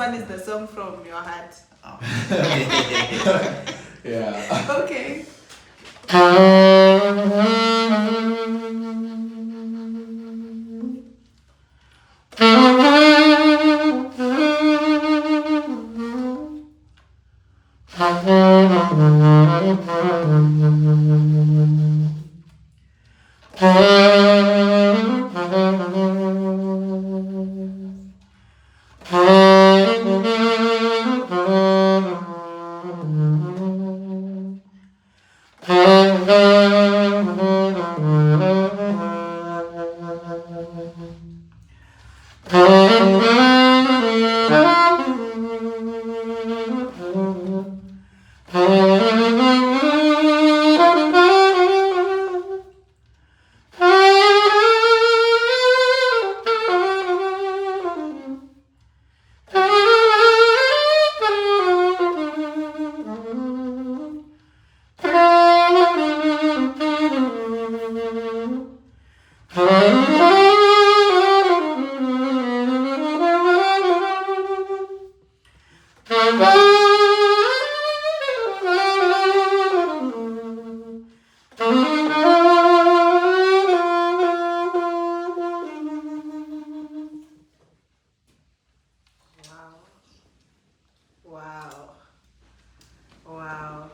one is the song from your heart. Oh. Yeah. Okay. Wow. Wow.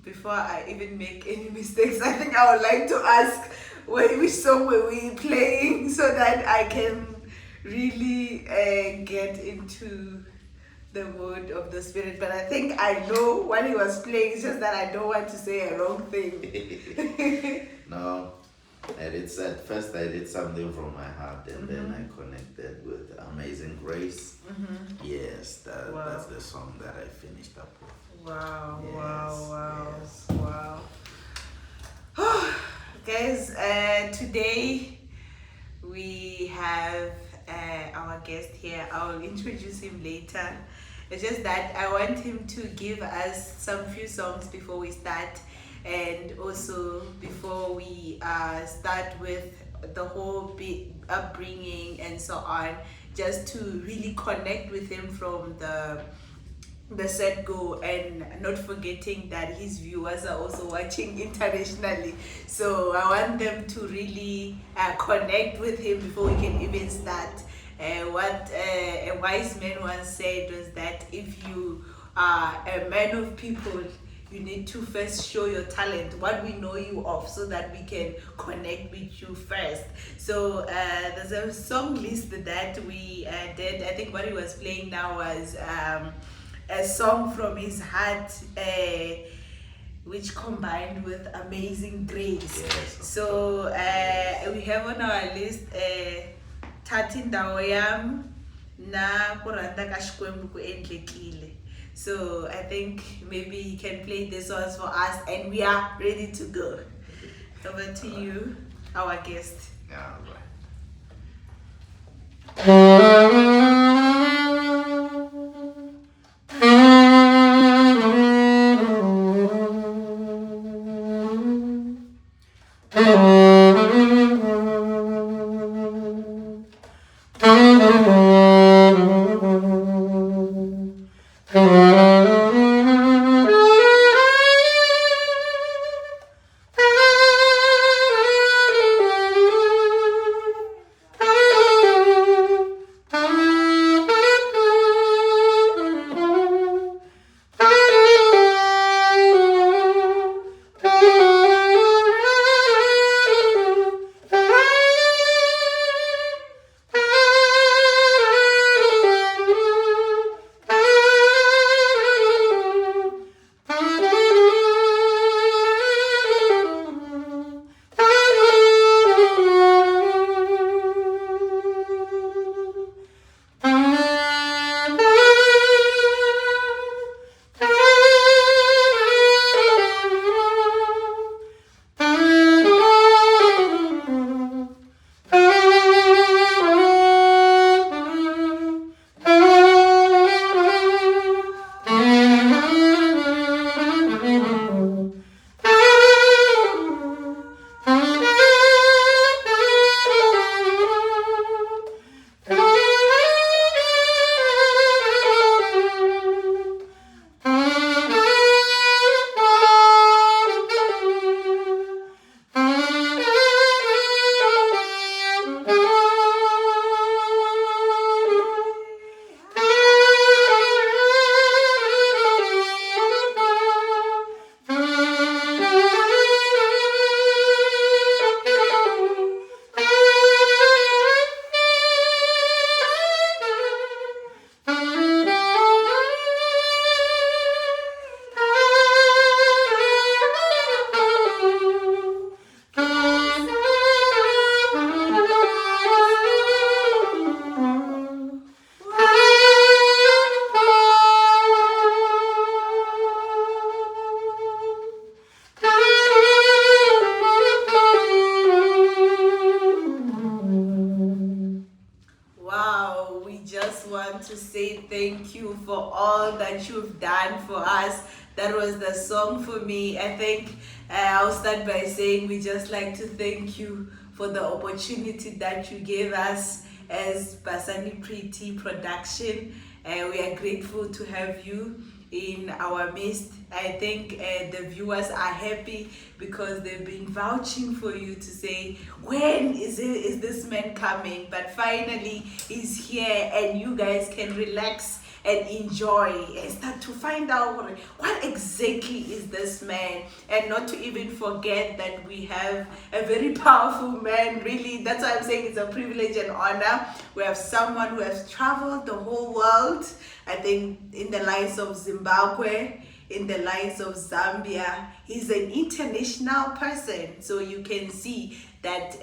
Before I even make any mistakes, I think I would like to ask which song were we playing so that I can really get into the mood of the spirit. But I think I know what he was playing, it's just that I don't want to say a wrong thing. No, at first I did something from my heart, and then I connected with Amazing Grace. Yes, that's the song that I finished up with. Wow, Yes, wow. Guys, today we have our guest here. I'll introduce him later. It's just that I want him to give us some few songs before we start, and also before we start with the whole upbringing and so on, just to really connect with him from the set go, and not forgetting that his viewers are also watching internationally, so I want them to really connect with him before we can even start. What a wise man once said was that if you are a man of people, you need to first show your talent, what we know you of, so that we can connect with you first. So there's a song list that we did. I think what he was playing now was a song from his heart, which combined with Amazing Grace. Yes, So we have on our list Thathi Ndawo Yam na kuranda ka xikwembu ku endlekile. So I think maybe he can play this ones for us, and we are ready to go. Over to you, our guest. Yeah, right. thank you for all that you've done for us. That was the song for me. I think I'll start by saying we just like to thank you for the opportunity that you gave us as Basani Pretty Production. We are grateful to have you in our midst. I think the viewers are happy because they've been vouching for you to say, when is this man coming? But finally he's here, and you guys can relax and enjoy and start to find out what exactly is this man, and not to even forget that we have a very powerful man. Really, that's why I'm saying it's a privilege and honor. We have someone who has traveled the whole world, I think, in the lives of Zimbabwe, in the lives of Zambia. He's an international person, so you can see that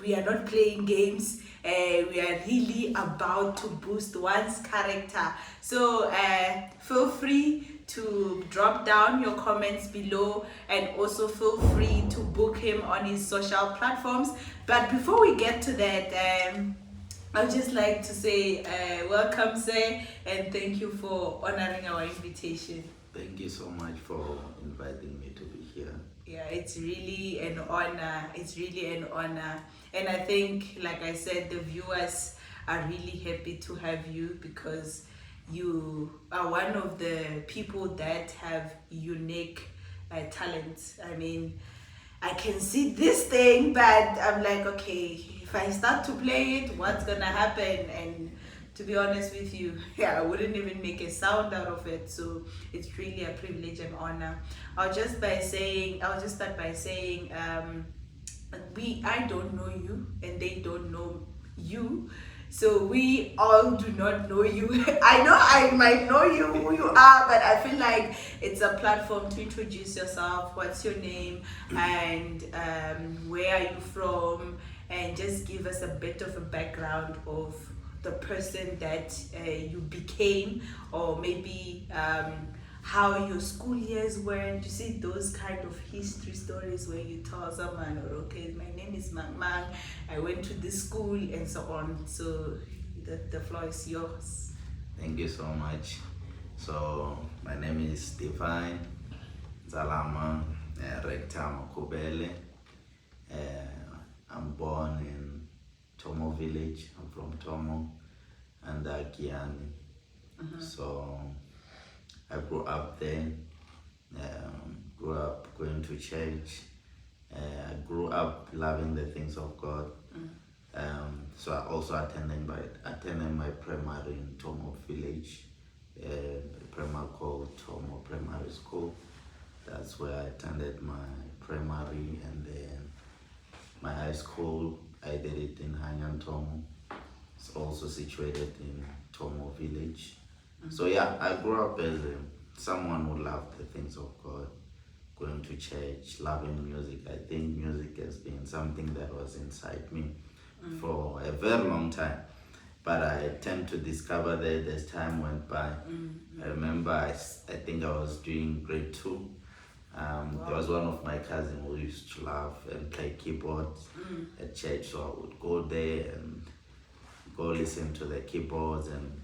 we are not playing games. We are really about to boost one's character. So feel free to drop down your comments below, and also feel free to book him on his social platforms. But before we get to that, I'd just like to say welcome, sir, and thank you for honoring our invitation. Thank you so much for inviting me to be here. Yeah, it's really an honor. It's really an honor. And I think, like I said, the viewers are really happy to have you because you are one of the people that have unique talents. I mean, I can see this thing, but I'm like, okay, if I start to play it, what's gonna happen? And to be honest with you, I wouldn't even make a sound out of it. So it's really a privilege and honor. I'll just start by saying, I don't know you, and they don't know you. So we all do not know you. I know I might know you, who you are, but I feel like it's a platform to introduce yourself. What's your name, and where are you from, and just give us a bit of a background of the person that you became, or maybe how your school years went. You see, those kind of history stories where you tell someone, or okay, my name is Mang, I went to this school, and so on. So the floor is yours. Thank you so much. So my name is Divine Zalama Rectam Kubele. I'm born in Thomo village. I'm from Thomo and Giyani. So I grew up there, grew up going to church. I grew up loving the things of God. So I also attended my primary in Thomo village, a primary called Thomo Primary School. That's where I attended my primary, and then my high school, I did it in Hanyani Thomo. It's also situated in Thomo village. So yeah, I grew up as someone who loved the things of God, going to church, loving music. I think music has been something that was inside me for a very long time. But I tend to discover that as time went by. I remember I think I was doing grade 2. There was one of my cousins who used to love and play keyboards at church, so I would go there and go listen to the keyboards and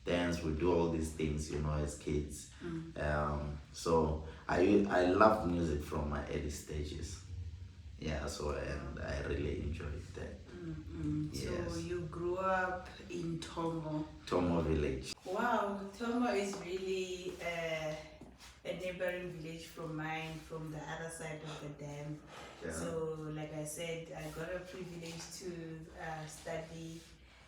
dance. We do all these things, as kids. So I loved music from my early stages. Yeah, so and I really enjoyed that. Yes. So you grew up in Thomo village. Wow, Thomo is really a neighboring village from mine, from the other side of the dam. Yeah. So like I said, I got a privilege to study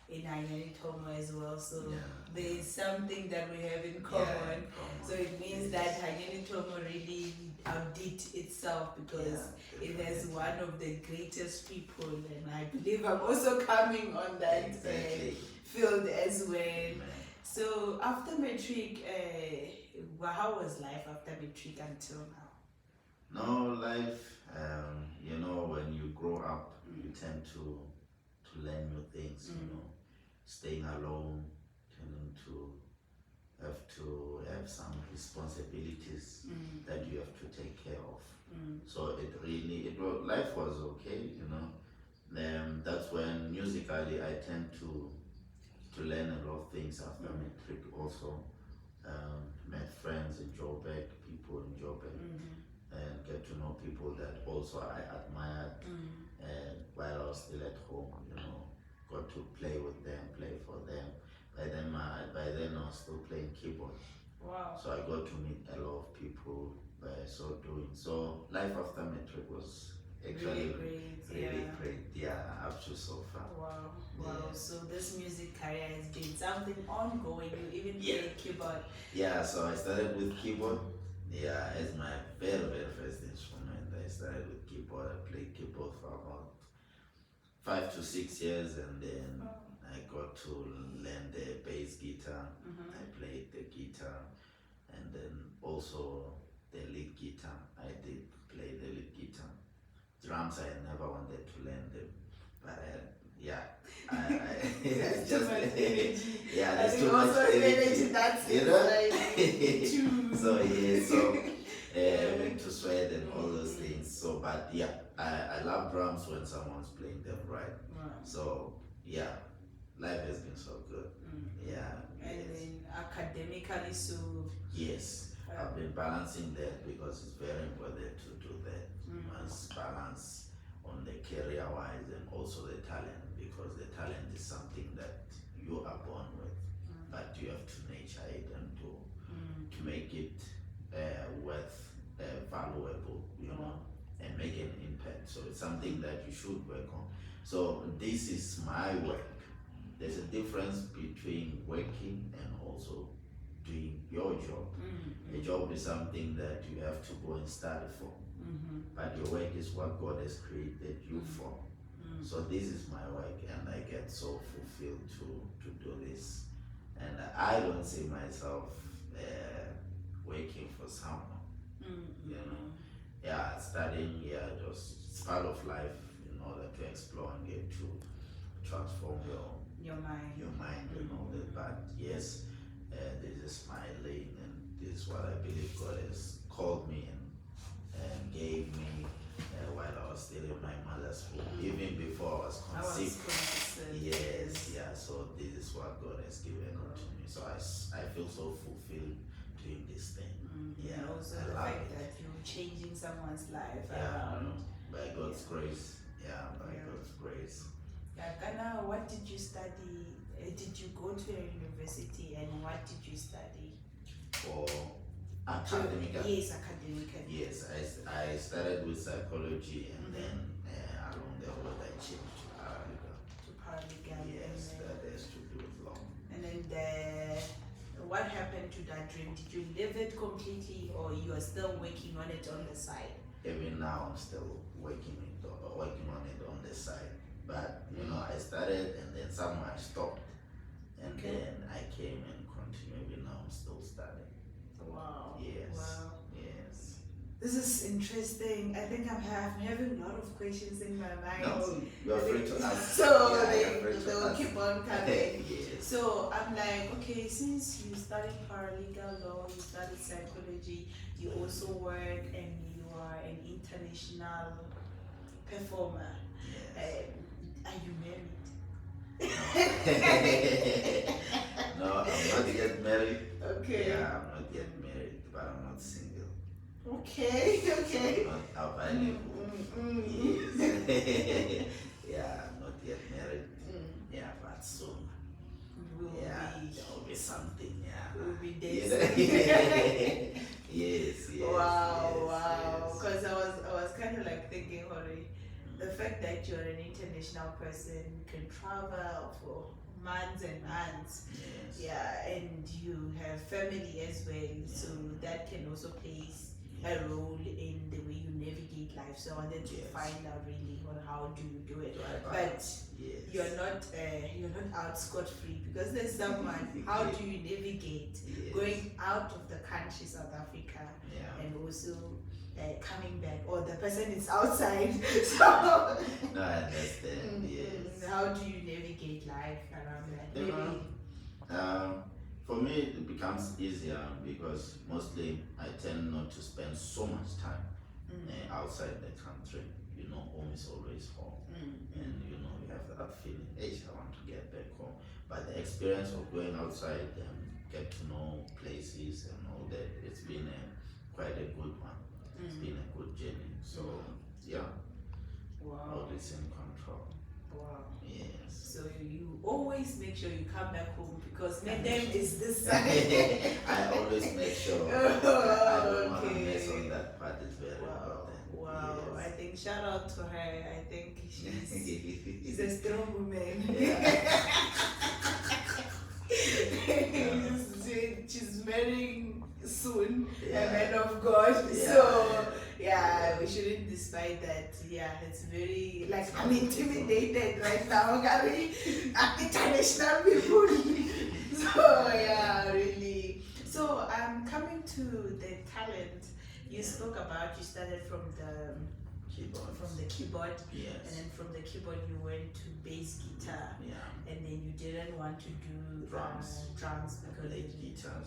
in Hanyani Thomo as well. So there is something that we have in common. So it means that Hanyani Thomo really outdid itself, because it has one of the greatest people, and I believe I'm also coming on that field as well. So after matric, how was life after matric until now? No, life, when you grow up, you tend to learn new things, staying alone, tending to have some responsibilities that you have to take care of. So life was okay, That's when musically I tend to to learn a lot of things after matric also. Met friends in Joburg, people in Joburg, and get to know people that also I admired. And while I was still at home, got to play with them, play for them. By then I was still playing keyboard. Wow. So I got to meet a lot of people by so doing. So life after matric was actually really great. Yeah, up to so far. Wow. Yeah. So this music career has been something ongoing. You even played keyboard. Yeah, so I started with keyboard. Yeah, as my very, very first instrument. I started with keyboard. I played keyboard for about 5 to 6 years, and then I got to learn the bass guitar. I played the guitar, and then also the lead guitar. I did play the lead guitar. Drums, I never wanted to learn them, but it's just there's too much energy. So went to sweat and all those things. So, but I love drums when someone's playing them right. So life has been so good. And then academically, so yes, I've been balancing that because it's very important to do that. You must balance on the career wise and also the talent, because the talent is something that you are born with, but you have to nurture it and to make it worth valuable, and make an impact. So it's something that you should work on. So this is my work. There's a difference between working and also doing your job. A job is something that you have to go and study for, but your work is what God has created you for. So this is my work, and I get so fulfilled to do this. And I don't see myself working for someone. Studying, just it's part of life in order to explore and get to transform your mind and all that. But yes, this is my lane, and this is what I believe God has called me and gave me while I was still in my mother's womb, even before I was conceived. So this is what God has given to me. So I feel so fulfilled doing this thing. Also I the love fact it. that you're changing someone's life By God's grace. By God's grace. Ghana, what did you study? Did you go to a university, and what did you study? For academically? Yes, academically. Yes, I started with psychology, and then along the road I changed to paralegal. Yes, that has to do with law. And then what happened to that dream? Did you live it completely, or you are still working on it on the side? Even now I'm still working on it on the side. But I started, and then somewhere I stopped, and then I came and continued. Even now I'm still studying. Wow. Yes. Wow. Yes. This is interesting. I think I'm having a lot of questions in my mind. No, you're free to ask. So they'll keep on coming. Yes. So I'm like, okay, since you studied paralegal law, you studied psychology, you also work, and you are an international performer. Yes. Are you married? No, I'm not yet married. Okay. Yeah, I'm not yet married, but I'm not single. Okay. I'm not available. Yes. I'm not yet married. But soon. There will be something. We'll be dating. Yes. Wow. Because I was kind of like thinking, Hori, the fact that you're an international person, you can travel for months and months. Yes. And you have family as well, so that can also play a role in the way you navigate life. So I wanted to find out really on how do you do it. But you're not out scot-free, because there's someone. How do you navigate going out of the country, South Africa, and also coming back, or the person is outside? So no, I understand. Yes. How do you navigate life around that? For me, it becomes easier because mostly I tend not to spend so much time outside the country. You know, home is always home, and you know you have that feeling, hey, I want to get back home. But the experience of going outside and get to know places and all that, it's been quite a good one. It's been a good journey. So yeah, always in control. Wow. Yes. So you always make sure you come back home because my name is this side. I always make sure. I don't want to mess on that part. It's very important. Wow. Yes. I think shout out to her. I think she's a strong woman. She's marrying soon a man of God. So yeah, we shouldn't despise that. Yeah, it's very like I'm intimidated right now, Gary. International people. So yeah, really. So coming to the talent, you spoke about you started from the keyboard, Yes. and then from the keyboard you went to bass guitar, and then you didn't want to do drums because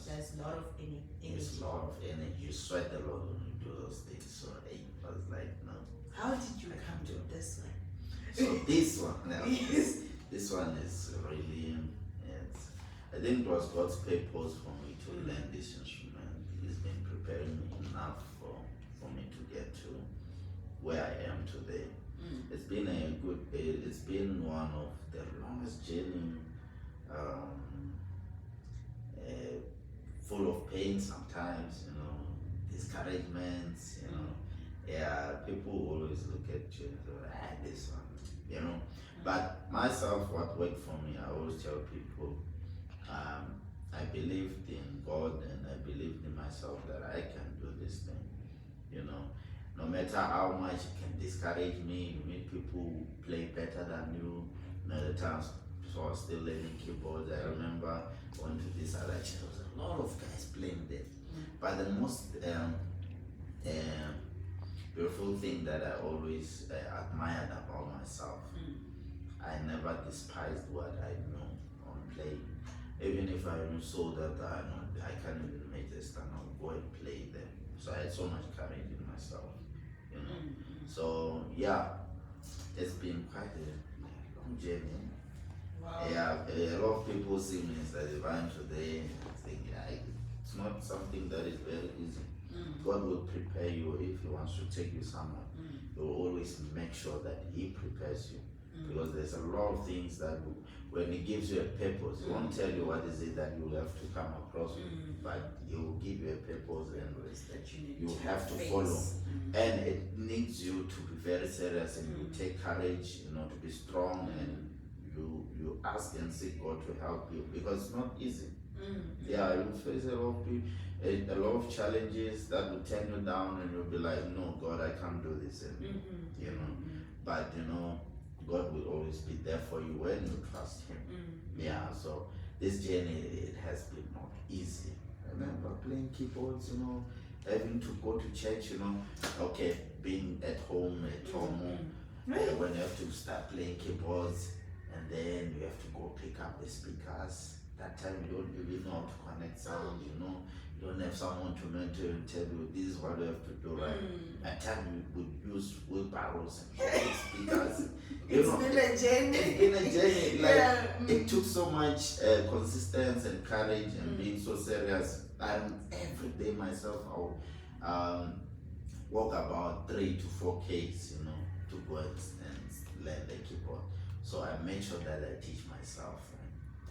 there's a lot of energy. It's a lot of energy. You sweat a lot when you do those things. So I was like, no. How did you come to this one? So this one, Yes. this one is really, I think it was God's purpose for me to learn this instrument. He's been preparing me enough for me to get to where I am today. It's been it's been one of the longest journey, full of pain sometimes, you know, discouragements, you know. Yeah, people always look at you and say, this one, you know. But myself, what worked for me, I always tell people, I believed in God and I believed in myself that I can do this thing, you know. No matter how much it can discourage me, you meet people who play better than you. Many times, so I was still learning keyboards. I remember going to this other church, there was a lot of guys playing there. But the most beautiful thing that I always admired about myself, I never despised what I know on playing. Even if I saw that I can't even make a stand, I'll go and play them. So I had so much courage in myself, you know. So yeah, it's been quite a long journey. Wow. Yeah, a lot of people see me as a divine today and think it's not something that is very easy. God will prepare you if He wants to take you somewhere. He will always make sure that He prepares you. Because there's a lot of things that when He gives you a purpose, He won't tell you what is it that you'll have to come across with, but He will give you a purpose and that you have to follow. And it needs you to be very serious and you take courage, you know, to be strong, and you ask and seek God to help you because it's not easy. Yeah, you face a lot of people, a lot of challenges that will turn you down, and you'll be like, no, God, I can't do this, and you know. But you know, God will always be there for you when you trust Him. Yeah, so this journey, it has been not easy. I remember playing keyboards, you know, having to go to church, you know, okay, being at home at Thomo, when you have to start playing keyboards, and then you have to go pick up the speakers. That time you don't really know how to connect sound, you know. You don't have someone to mentor and tell you this is what you have to do, right? At times we would use wheelbarrows and speakers. It's been a journey. It's been a journey. Like it took so much consistency and courage and being so serious. And every day myself, I'll walk about 3 to 4 Ks, you know, to go and learn the keyboard. So I made sure that I teach myself.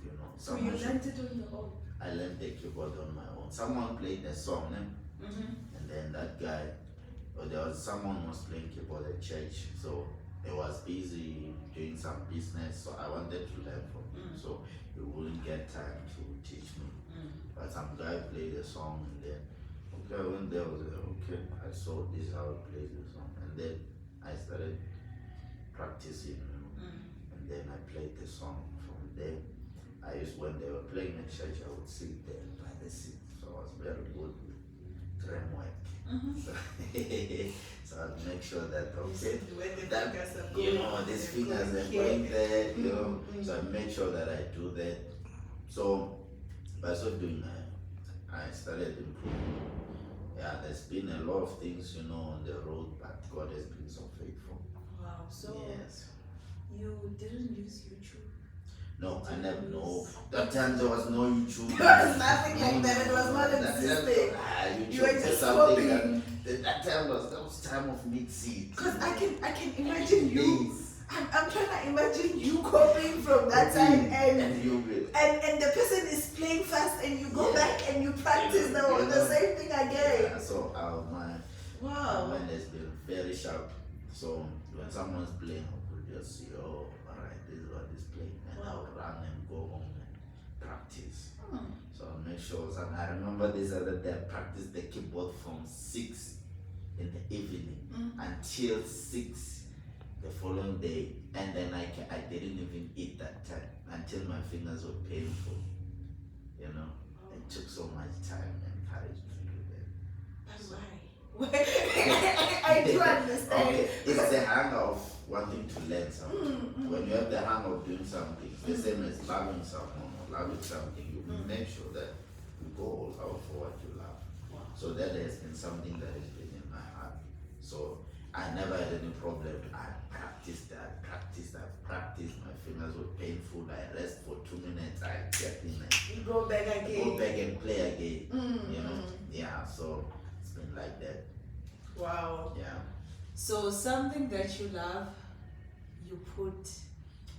You know, so you learned it on your own? I learned the keyboard on my own. Someone played a song, and then that guy, there was someone who was playing keyboard at church, so he was busy doing some business, so I wanted to learn from him, so he wouldn't get time to teach me. But some guy played a song, and then I went there, I saw this how he plays the song, and then I started practicing, you know, and then I played the song from there. When they were playing at church, I would sit there by the seat. So I was very good with drum work. So I'd make sure that, you know, these fingers are going there, you know. So I made sure that I do that. So by so doing that, I started improving. Yeah, there's been a lot of things, you know, on the road, but God has been so faithful. Wow. So Yes. you didn't use YouTube? No, I Did never you know. use- That time there was no YouTube. There was nothing like No, that. It was not that time, existing. YouTube You were was just something copying. that time was time of mid-seed. Because I can imagine you. I'm trying to imagine you copying from that side and you will. and the person is playing fast and you go back and you practice the same thing again. Yeah, so our mind, Wow. my mind has been very sharp. So when someone's playing, I could just see, oh, alright, this is what is playing, and I'll run and go home and practice. So I'll make sure. And I remember this other day, I practiced the keyboard from 6 in the evening until 6 the following day, and then I didn't even eat that time until my fingers were painful. You know, it took so much time and courage to do that. But why? I do understand. Okay, it's the hang of wanting to learn something. When you have the hang of doing something, it's the same as loving someone or loving something. You make sure that you go all out for what you love. Wow. So that has been something that has been in my heart. So I never had any problem. I practiced. My fingers were painful. I rest for 2 minutes. I get in and You go back again. go back and play again. You know, yeah. So it's been like that. Wow. Yeah. So something that you love, you put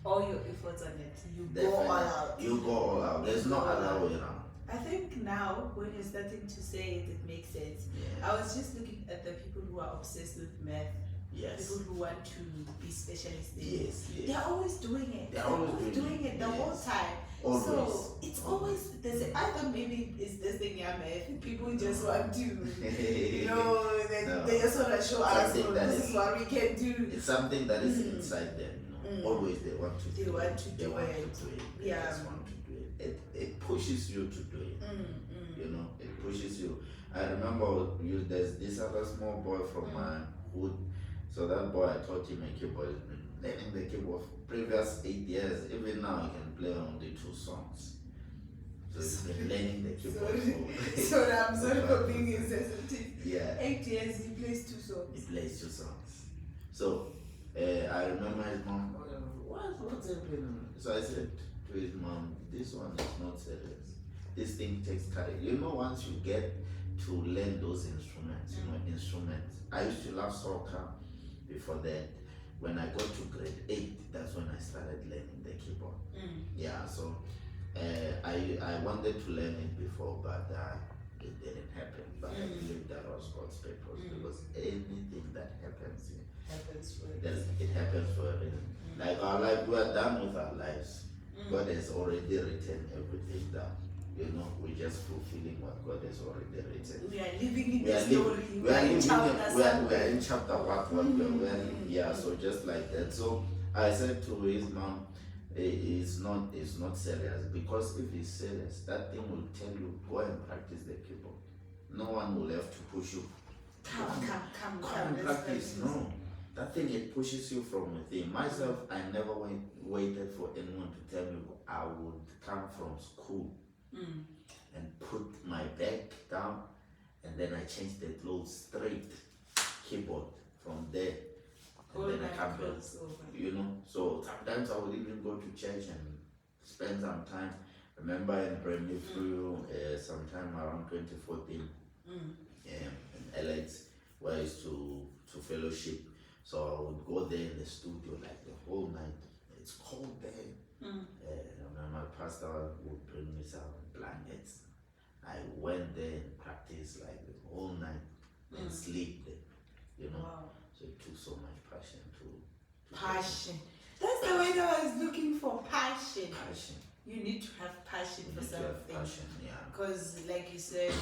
all your efforts on it. You go all out. You go all out. There's no other way around. I think now when you're starting to say it, it makes sense. Yeah. I was just looking at the people who are obsessed with math. Yes. People who want to be specialists in it. Yes. They're always doing it. They're always doing it the whole time. Always. So it's always there's either maybe it's this thing math. People just want to they just want to show us this is what we can do. It's something that is inside them, you know. Always they want to do it. They just want to do it. It pushes you to do it. You know, it pushes you. I remember there's this other small boy from my hood. So that boy, I taught him a keyboard. He's been learning the keyboard for previous 8 years. Even now, he can play only 2 songs. So he's been learning the keyboard. So I'm sorry for being insensitive. Yeah. 8 years, he plays 2 songs. He plays 2 songs. So I remember his mom, what's happening? So I said to his mom, this one is not serious. This thing takes courage. You know, once you get to learn those instruments, I used to love soccer. Before that, when I got to grade 8, that's when I started learning the keyboard. Yeah, so I wanted to learn it before, but it didn't happen. But I believe that was God's purpose, because anything that happens it happens for a reason. Like our life, we are done with our lives. God has already written everything down. You know, we're just fulfilling what God has already written. We are living in the story. We are in chapter what we are learning. Yeah, so just like that. So I said to his mom, it's not serious, because if it's serious, that thing will tell you, go and practice the keyboard. No one will have to push you. Come and practice. No. That thing, it pushes you from within. Myself, I never waited for anyone to tell me. I would come from school and put my bag down, and then I changed the clothes straight, keyboard from there, and then I come back. You know, so sometimes I would even go to church and spend some time. Remember in Bremley through sometime around 2014 in LX, where I used to fellowship. So I would go there in the studio like the whole night. It's cold there. My pastor would bring me some blankets. I went there and practiced like the whole night and sleep there. You know, so it took so much passion to passion. That's the way that I was looking for passion. Passion. You need to have passion for something. Passion, yeah. Because, like you said,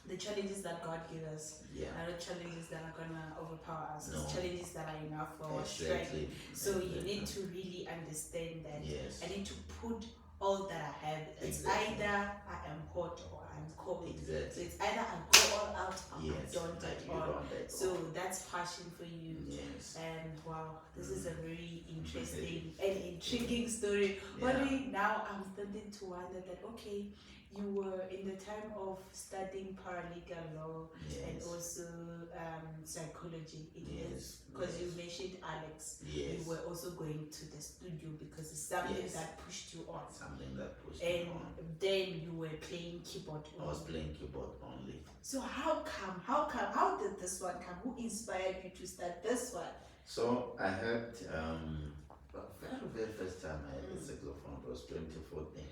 the challenges that God gives us are not challenges that are gonna overpower us. It's challenges that are enough for our strength. So you need to really understand that. Yes. I need to put all that I have. It's either I am hot or I'm cold. Exactly. So it's either I go all out or I don't at all. So that's passion for you. Yes. And wow, this is a very interesting and intriguing story. Only now I'm starting to wonder that, okay, you were in the time of studying paralegal law and Yes. also psychology. Yes. Because Yes. you mentioned Alex. Yes. You were also going to the studio because it's something Yes. that pushed you on. Something that pushed And me on. then you were playing keyboard I was only. playing keyboard only. So how did this one come? Who inspired you to start this one? So I had very first time I had a saxophone was 2014.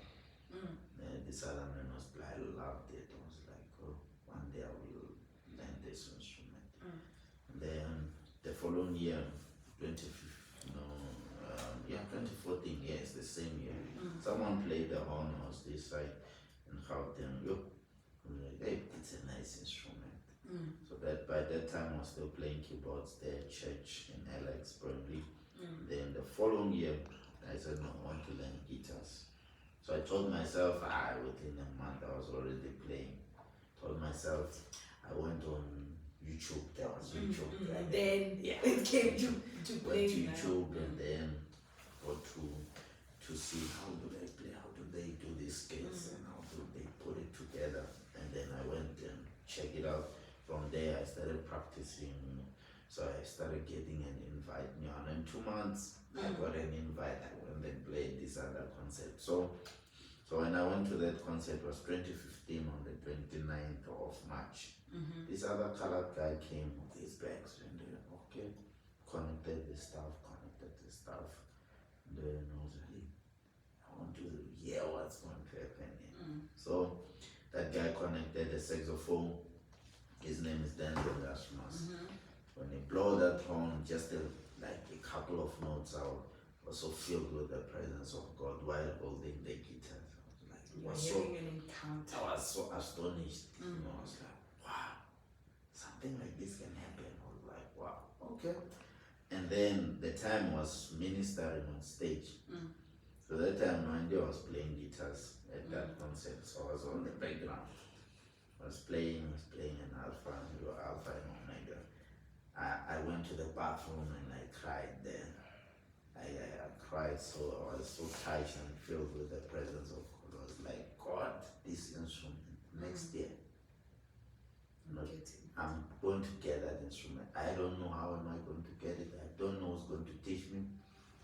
This other man was playing. I loved it. I was like, oh, one day I will learn this instrument. And then the following year, 2014, yes, the same year. Someone played the horn on this side and Gauteng. Like, hey, it's a nice instrument. So that by that time I was still playing keyboards there at church in Alex Burnley. Then the following year I said no, I want to learn guitars. So I told myself within a month I was already playing. Told myself I went on YouTube, there was YouTube. And then it came to play. Went to YouTube and then got to see how do they play, how do they do these scales and how do they put it together. And then I went and checked it out. From there I started practicing. So I started getting an invite. And in 2 months I got an invite. I went and played this other concert. So when I went to that concert, it was 2015 on the 29th of March. This other colored guy came with his bags and then connected the stuff. And then I was like, I want to hear what's going to happen here. So that guy connected the saxophone. His name is Dan Rasmus. When he blow that horn, just like a couple of notes, I was so filled with the presence of God while holding the guitar. I was so astonished. I was like, wow, something like this can happen. I was like, wow, okay. And then the time was ministering on stage. So that time, Mandy was playing guitars at that concert. So I was on the background. I was playing an alpha and omega. I went to the bathroom and I cried there. I cried, so I was so touched and filled with the presence of God. I was like, God, this instrument next year, I'm going to get that instrument. I don't know how am I going to get it. I don't know who's going to teach me,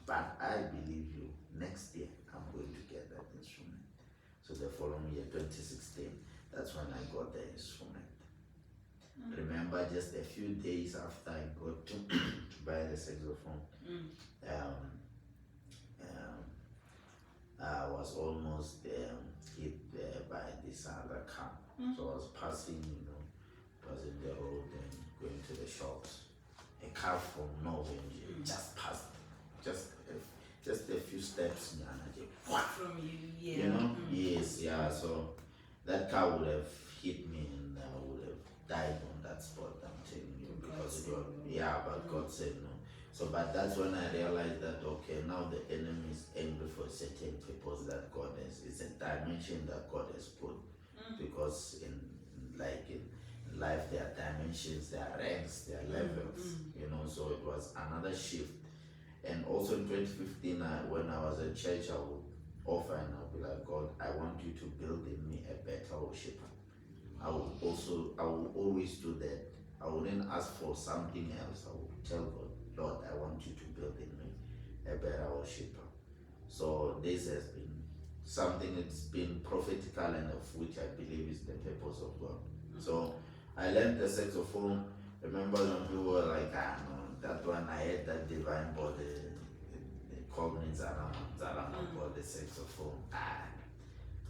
but I believe you. Next year, I'm going to get that instrument. So the following year, 2016, that's when I got the instrument. Remember, just a few days after I got to buy the saxophone, I was almost hit by this other car. So I was passing, was in the road and going to the shops. A car from Norway just passed, just a few steps, from you, Yes, so that car would have hit me and I would have died on that spot. I'm telling you, because it was, but God said no. So, but that's when I realized that okay, now the enemy is angry for certain purpose that God has. It's a dimension that God has put, because in life there are dimensions, there are ranks, there are levels, so it was another shift. And also in 2015, when I was at church, I would offer and I'll be like, God, I want you to build in me a better worshiper. I will always do that. I wouldn't ask for something else. I would tell God, Lord, I want you to build in me a better worshiper. So this has been something that's been prophetical and of which I believe is the purpose of God. So I learned the saxophone. Remember when people were like, no, that one I had that divine body. They called me Zarama for the saxophone.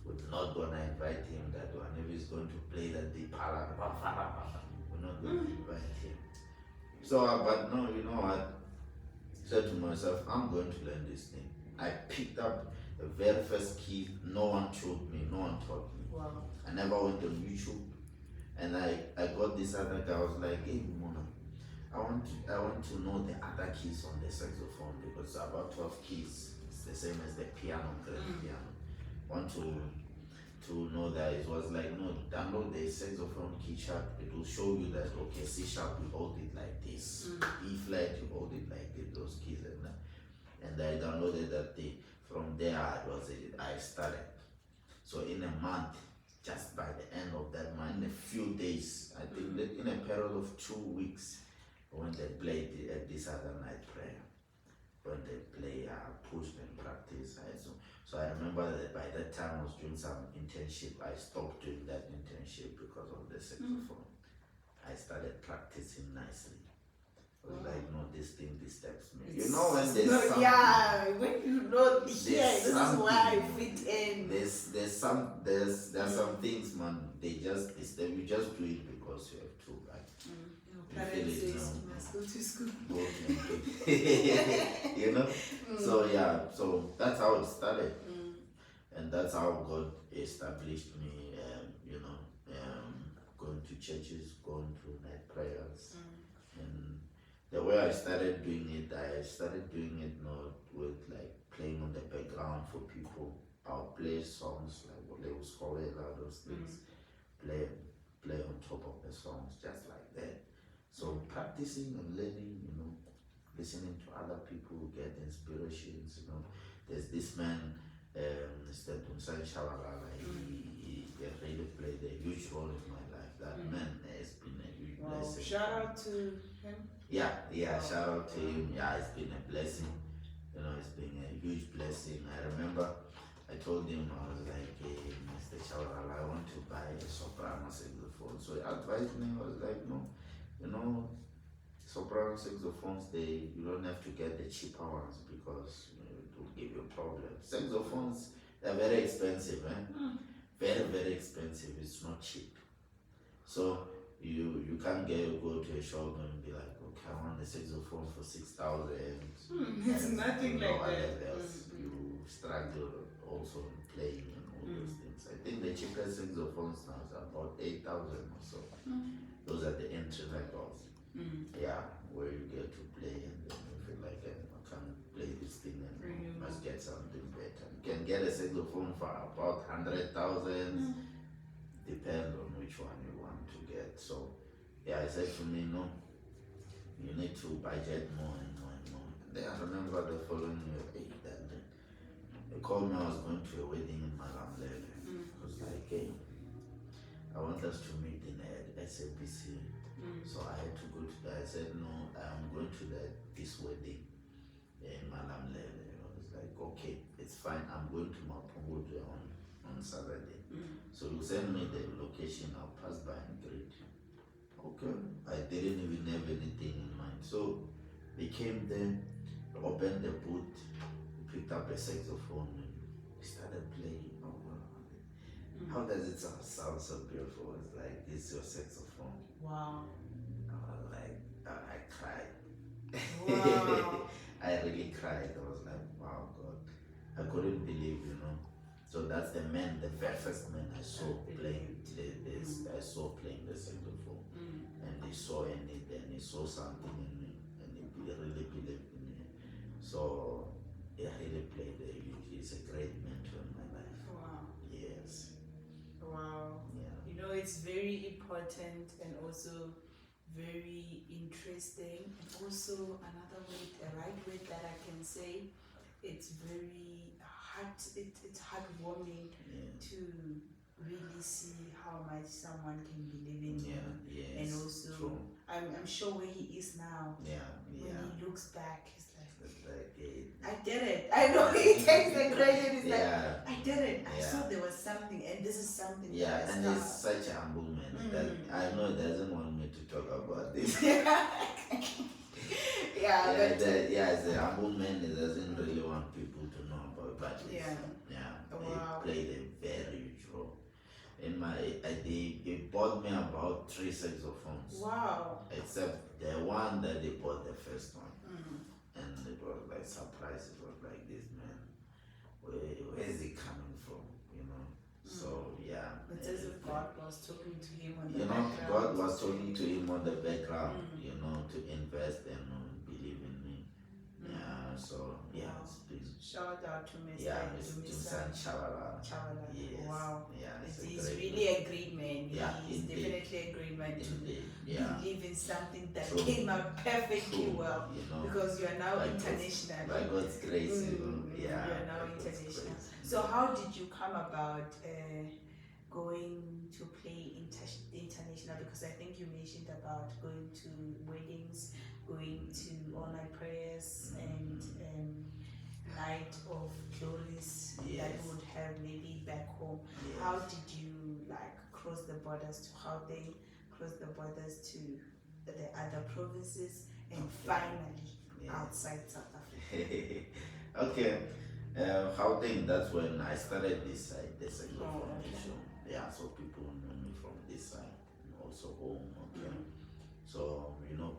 We're not gonna invite him that one. If he's going to play that deep we're not going to invite him. So, but no, you know what? I said to myself, I'm going to learn this thing. I picked up the very first key. No one showed me, no one taught me. Wow. I never went on YouTube. And I got this other guy. I was like, hey Mona, I want to know the other keys on the saxophone, because it's about 12 keys. It's the same as the piano, grand piano. I want to know that. It was like, no, download the saxophone key chart. It will show you that okay, C sharp you hold it like this, E flat you hold it like this, those keys and I downloaded that thing. From there I started. So in a month just by the end of that month, in a few days, I think that in a period of 2 weeks, when they played at this other night prayer, when they play pushed and practice. So I remember that by that time I was doing some internship. I stopped doing that internship because of the saxophone. I started practicing nicely. I was like, no, this thing disturbs me. You know when there's something. Yeah, when you know, this is why I fit in. There are some things, man, they just disturb you. Just do it because you have to, right? Your parents say you must go to school. You know? So yeah, so that's how it started. And that's how God established me, going to churches, going to night prayers. And the way I started doing it not with like playing on the background for people. I'll play songs like what they would call it, those things. Play on top of the songs, just like that. So practicing and learning, listening to other people, get inspirations, There's this man, Mr. Dumisani Chabalala, he really played a huge role in my life. That man has been a huge blessing. Shout out to him. Yeah, shout out to him. Yeah, it's been a blessing. It's been a huge blessing. I remember I told him, I was like, hey, Mr. Chabalala, I want to buy a soprano saxophone. So he advised me, I was like, no, soprano saxophones, you don't have to get the cheaper ones because it will give you problems. Saxophones, they're very expensive, very, very expensive. It's not cheap. So you can't go to a shop and be like, okay, I want a saxophone for 6,000. It's nothing like that. You struggle also in playing and all those things. I think the cheapest saxophones now is about 8,000 or so. Those are the entry levels. Yeah, where you get to play and then you feel like I can't play this thing and you must get something better. You can get a saxophone for about 100,000, depends on which one you want to get. So yeah, I said to me, no, you need to budget more and more and more. And then I remember the following year, they called me, I was going to a wedding in Malamlele. I was like, hey, I want us to meet in SABC. So I had to go to that. I said, no, I'm going to this wedding in Malamlele. I was like, okay, it's fine. I'm going to Mapungu on Saturday. So you send me the location, I'll pass by and greet you. Okay. I didn't even have anything in mind. So they came there, opened the booth, picked up a saxophone, and we started playing. How does it sound so beautiful? It's like, this is your saxophone. Wow. I cried. Wow. I really cried. I was like, wow, God. I couldn't believe, So that's the very first man I saw playing this. I saw playing the saxophone. And he saw in it, and he saw something in me, and he really believed in me. So he really played he's a great mentor in my life. Wow. Yes. Wow. Yeah. It's very important and also very interesting, and also another word, a right word that I can say, it's very it's heartwarming to really see how much someone can believe in you. Yes. And also I'm sure where he is now, when he looks back, he's like, I did it. I know he takes the credit. He's like, I did it. I saw there was something, and this is something. Yeah, and he's such a humble man that I know he doesn't want me to talk about this. He's a humble man. He doesn't really want people to know about, but he played a very huge role. He bought me about 3 saxophones. Wow. Except the one that they bought, the first one. And it was like surprise. It was like, this man, where is he coming from? So it's as if God was talking to him on the background. God was talking to him on the background, to invest and believe in me. So please. Shout out to Mr. Dumisani Chabalala. Yes. Wow. He's He's really a great man. He's indeed. definitely a great man to believe in something that True. came out perfectly True. well. Because you are now international. By God's grace, You are now international. So how did you come about going to play international? Because I think you mentioned about going to weddings, going to all-night prayers, and night of glories that Yes. we would have maybe back home. Yes. How did you like cross the borders to how they cross the borders to the other provinces and finally outside South Africa? Okay. Gauteng, that's when I started this side, the saxophone issue. Yeah, so people know me from this side and also home. Okay. So,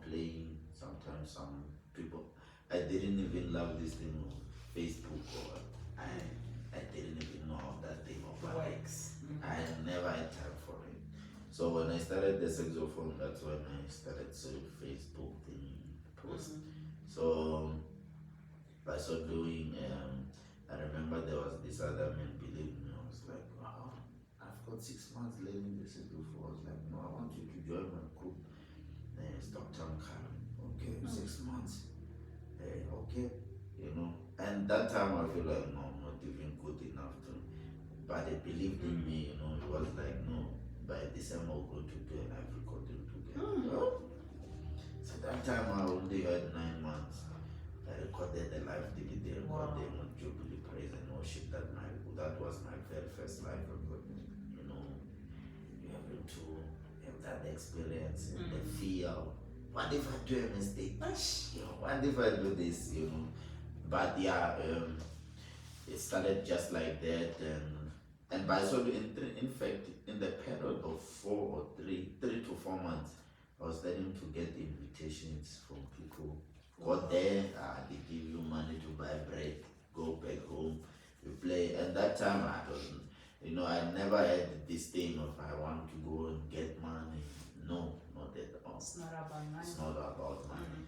playing sometimes some people, I didn't even love this thing of Facebook, or I didn't even know how that thing works. I never had time for it. So when I started the saxophone, that's when I started to Facebook thing post. So I started doing. I remember there was this other man, believe me. I was like, wow, I've got 6 months learning the saxophone. I was like, no, I want you to join my group. Stop Tom Karen. Okay, 6 months. Okay, And that time I feel like, no, I'm not even good enough to. But they believed in me. It was like, no, by December we're going to do an live recording together. So that time I only had 9 months. I recorded the live DVD recording on Jubilee Praise and Worship. That was my very first live recording. You have to have that experience and the fear. What if I do a mistake? What if I do this? But yeah, it started just like that, and by so in fact, in the period of 3 to 4 months, I was starting to get invitations from people. Go there, they give you money to buy bread, go back home, you play. And that time I don't, I never had this thing of I want to go and get money. No, not at all. It's not about money. It's not about money.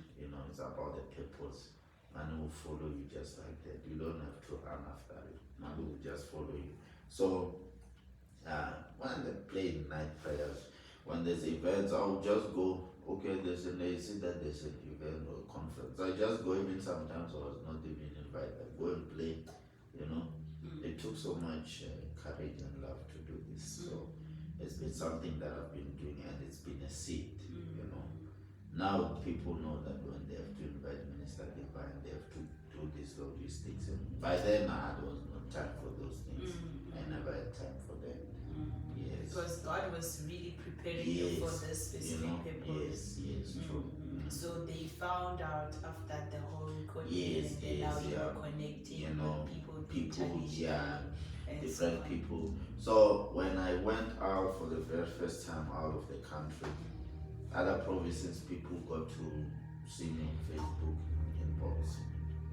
It's about the purpose. Money will follow you just like that. You don't have to run after it. Money will just follow you. So when they play night prayers, when there's events, I'll just go. Okay, they see that there's an event or conference. I just go. Even sometimes I was not even invited. I go and play. It took so much courage and love to do this. So it's been something that I've been doing, and it's been a seed. Now people know that when they have to invite Minister Divine, they have to do these logistics. And by then, there was no time for those things. I never had time for them. Yes. Because God was really preparing you for this specific purpose. Yes, true. So they found out after the whole recording, and then now you were connecting with people, different people. So when I went out for the very first time out of the country, other provinces, people got to see me on Facebook, inbox.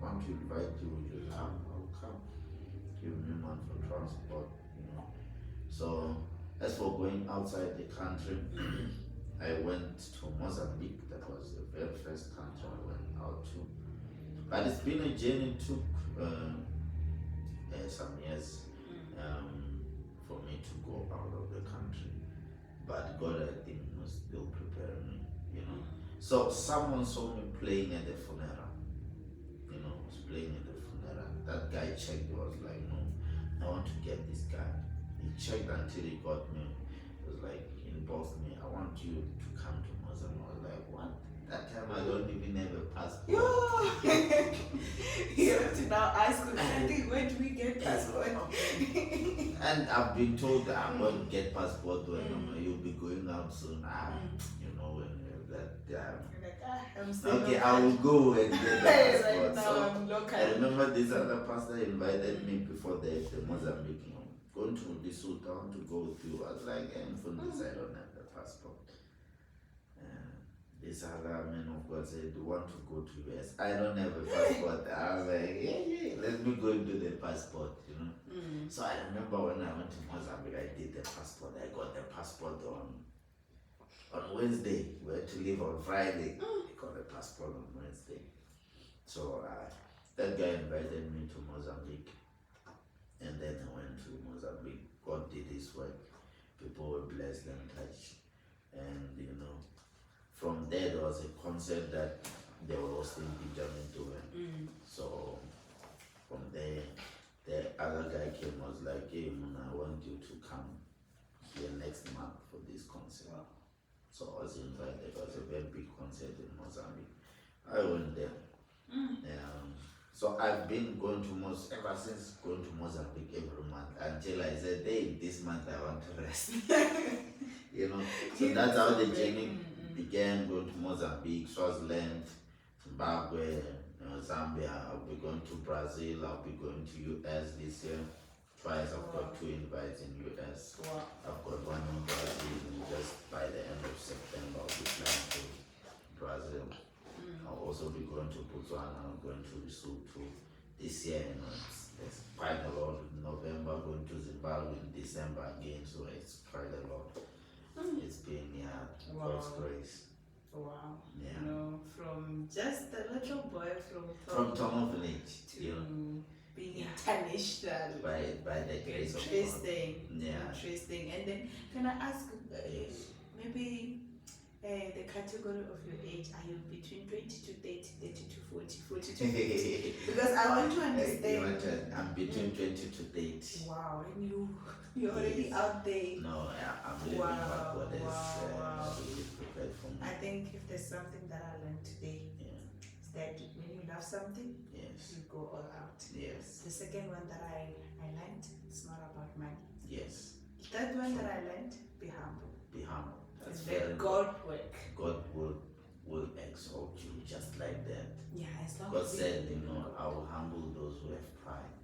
Want to invite you, I'll come. Give me money for transport, So as for going outside the country, I went to Mozambique. That was the very first country I went out to. But it's been a journey. It took some years for me to go out of the country. But God, I think, was still preparing me, So someone saw me playing at the funeral. Was playing at the funeral. That guy checked, was like, no, I want to get this guy. He checked until he got me. It was like, he involved me, I want you to come to Mozambique. I was like, what? That time I don't even have a passport. You have to now ask, when do we get passport? And I've been told that I'm going to get passport when you'll be going out soon. When you have that. I'm still okay, I will go and get the passport. Now so I'm local. I remember this other pastor invited me before the Mozambique. Going to Lesotho, I want to go with you. I was like, from this I don't have the passport. This other man of God said, do you want to go to US? I don't have a passport. I was like, yeah, let me go and do the passport, So I remember when I went to Mozambique, I did the passport. I got the passport on Wednesday. We had to leave on Friday. I got the passport on Wednesday. So that guy invited me to Mozambique. And then I went to Mozambique. God did his work. People were blessed and touched. And, from there was a concert that they were hosting Benjamin doing. So from there, the other guy came, was like, hey, man, I want you to come here next month for this concert. Wow. So I was invited. It was a very big concert in Mozambique. I went there. So I've been going to ever since going to Mozambique every month until I said, hey, this month I want to rest. So that's how the journey began, going to Mozambique, Swaziland, Zimbabwe, Zambia. I'll be going to Brazil. I'll be going to US this year. Twice. I've got 2 invites in US. Wow. I've got 1 in Brazil, and just by the end of September I'll be flying to Brazil. I'll also be going to Botswana. I'm going to Lesotho this year. There's quite a lot. In November, going to Zimbabwe. In December again, so it's quite a lot. It's been God's grace. Wow. Yeah. From just a little boy from Thomo Village to being international. By the grace of God. Interesting. And then can I ask maybe the category of your age? Are you between 20 to 30, 30 to 40, 40 to 50? Because I want to understand. I'm between 20 to 30. Wow, and you're already out there. No, I'm living what God has really prepared for me. I think if there's something that I learned today, is that when you love something, you go all out. Yes. The second one that I learned, it's not about money. Yes. The third one that I learned, be humble. Be humble. That's very God work. God will exalt you just like that. Yeah, as long God as said, I will humble those who have pride.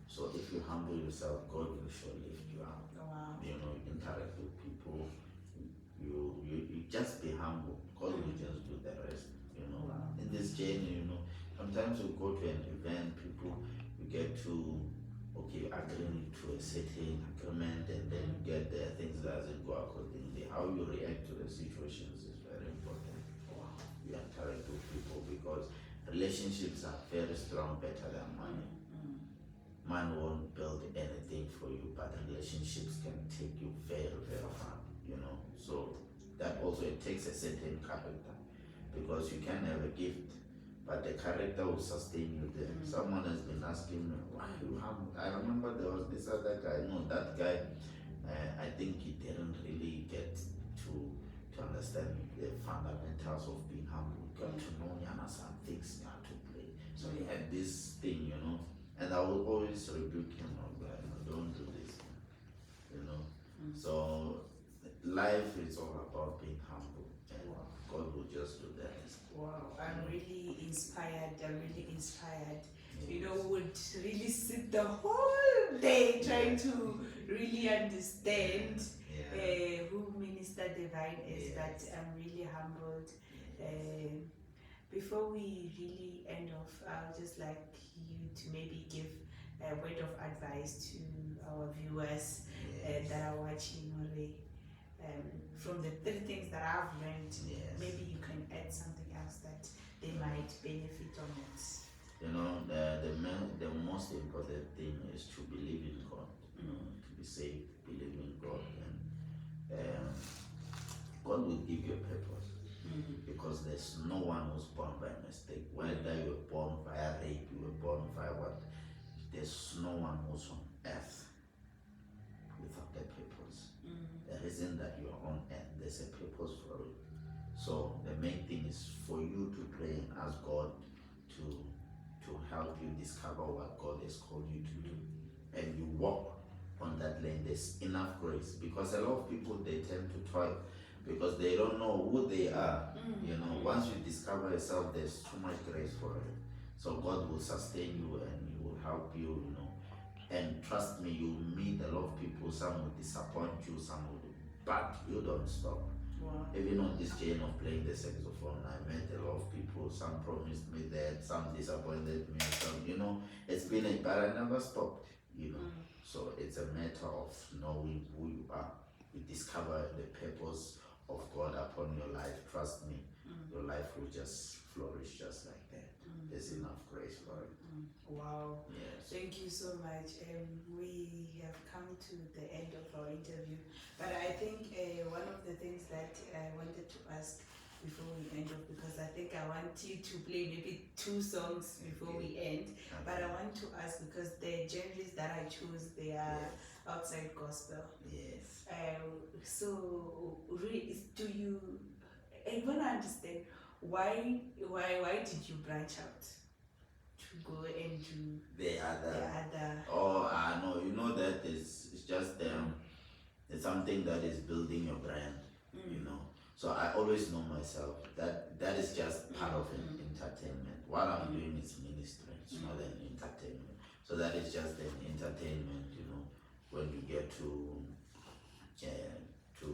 So if you humble yourself, God will sure lift you up. Wow. Interact with people. You just be humble. God will just do the rest. Wow. In this journey, sometimes you go to an event, people, you get to agreeing to a certain agreement, and then you get there, things doesn't go accordingly. How you react to the situations is very important. Wow. You interact with people because relationships are very strong, better than money. Man won't build anything for you, but relationships can take you very, very far. So that also it takes a certain character, because you can have a gift, but the character will sustain you there. Someone has been asking me, why you humble? I remember there was this other guy. No, that guy, I think he didn't really get to understand the fundamentals of being humble. Got to know some things you have to play. So he had this thing, and I would always rebuke him. Don't do this, So life is all about being humble, and God will just do that. Wow, I'm really inspired. Would really sit the whole day trying to really understand who Minister Divine is. But I'm really humbled. Before we really end off, I would just like you to maybe give a word of advice to our viewers that are watching already. From the 3 things that I've learned, maybe you can add something else that they might benefit from it. The most important thing is to believe in God, to be saved, believe in God, and God will give you a purpose, because there's no one who's born by mistake. Whether you were born via rape, you were born via what, there's no one who's on earth without a purpose. The reason that you are on earth, there's a purpose for it. So the main thing is for you to pray and ask God to help you discover what God has called you to do, and you walk on that lane. There's enough grace, because a lot of people, they tend to toil because they don't know who they are. Once you discover yourself, there's too much grace for it. So God will sustain you and He will help you, and trust me, you meet a lot of people. Some will disappoint you, some will, but you don't stop. Wow. Even on this journey of playing the saxophone, I met a lot of people. Some promised me that, some disappointed me, some, it's been but I never stopped, So it's a matter of knowing who you are. You discover the purpose of God upon your life. Trust me, your life will just flourish just like that. There's enough grace for it. Wow. Yes. Thank you so much. We have come to the end of our interview, but I think one of the things that I wanted to ask, before we end off, because I think I want you to play maybe 2 songs before we end. But I want to ask, because the genres that I chose, they are outside gospel. Yes. So really, do you? I want to understand why did you branch out to go and do The other. the other? Oh, I know. You know that it's just it's something that is building your brand. You know. So I always know myself that is just part of an entertainment. What I'm doing is ministry. It's not an entertainment. So that is just an entertainment. You know, when you get to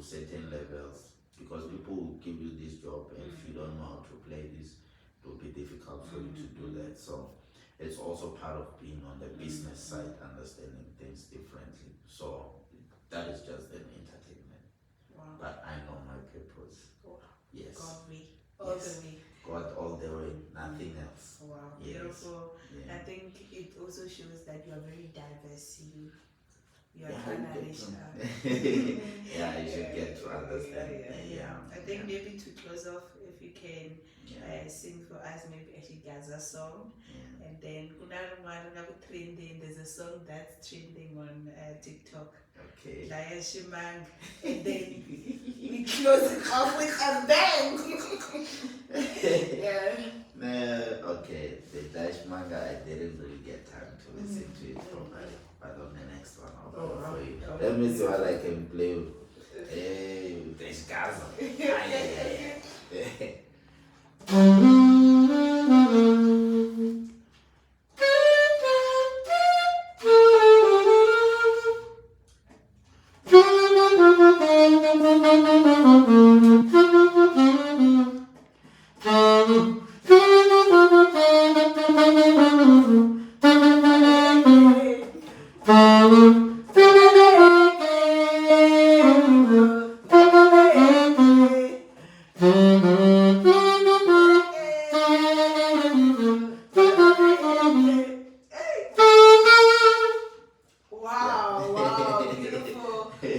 certain levels, because people will give you this job, and if you don't know how to play this, it will be difficult for you to do that. So it's also part of being on the business side, understanding things differently. So that is just an entertainment. Wow. But I know my purpose. Yes. God way. All the way. God all the way, nothing else. Wow. Yes. Beautiful. Yeah. I think it also shows that you are very diverse. You are Yeah, you should get to understand. I think maybe to close off, if you can sing for us maybe a Gaza song. And then there's a song that's trending on TikTok. Okay. And then we close it off with a bang. Okay, the Dash manga, I didn't really get time to listen to it properly. But on the next one, I'll play for you. Let me see what I can play with. Hey, there's Gaza.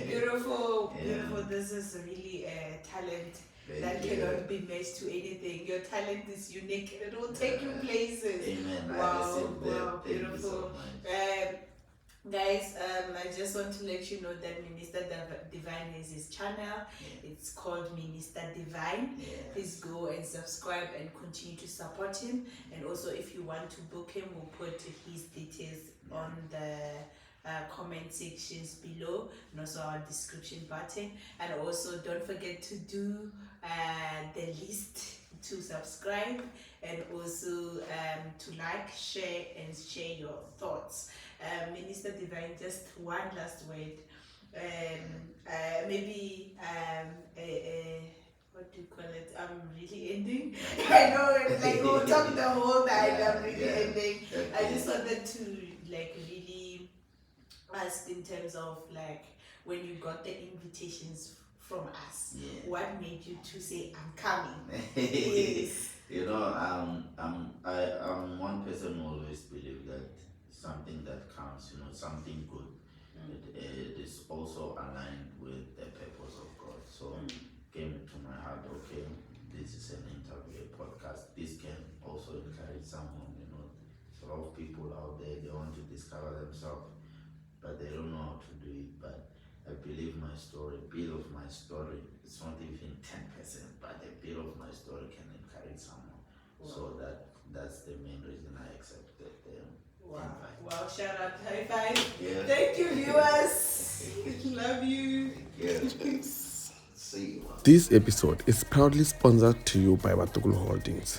Beautiful. This is really a talent that cannot be matched to anything. Your talent is unique and it will take you places. Amen. Wow, beautiful. Guys, I just want to let you know that Minister Divine is his channel. It's called Minister Divine. Please go and subscribe and continue to support him. And also, if you want to book him, we'll put his details on the comment sections below, and also our description button. And also, don't forget to do the list to subscribe, and also to like, share, and share your thoughts. Minister Divine, just one last word. Maybe what do you call it? I'm really ending. I know it's like we'll talk the whole night. I'm really ending. I just wanted to really ask in terms of when you got the invitations from us, what made you to say I'm coming? Yes. You know, I'm one person who always believe that something that comes, something good, it is also aligned with the purpose of God. So came to my heart, okay, this is an interview, a podcast. This can also encourage someone, a lot of people out there, they want to discover themselves, but they don't know how to do it. But I believe my story, a bit of my story, it's not even 10%, but a bit of my story can encourage someone. Wow. So that's the main reason I accepted them. Wow, shout out, high five. Yeah. Thank you, viewers. Love you. Yes. See you. This episode is proudly sponsored to you by Watukulu Holdings.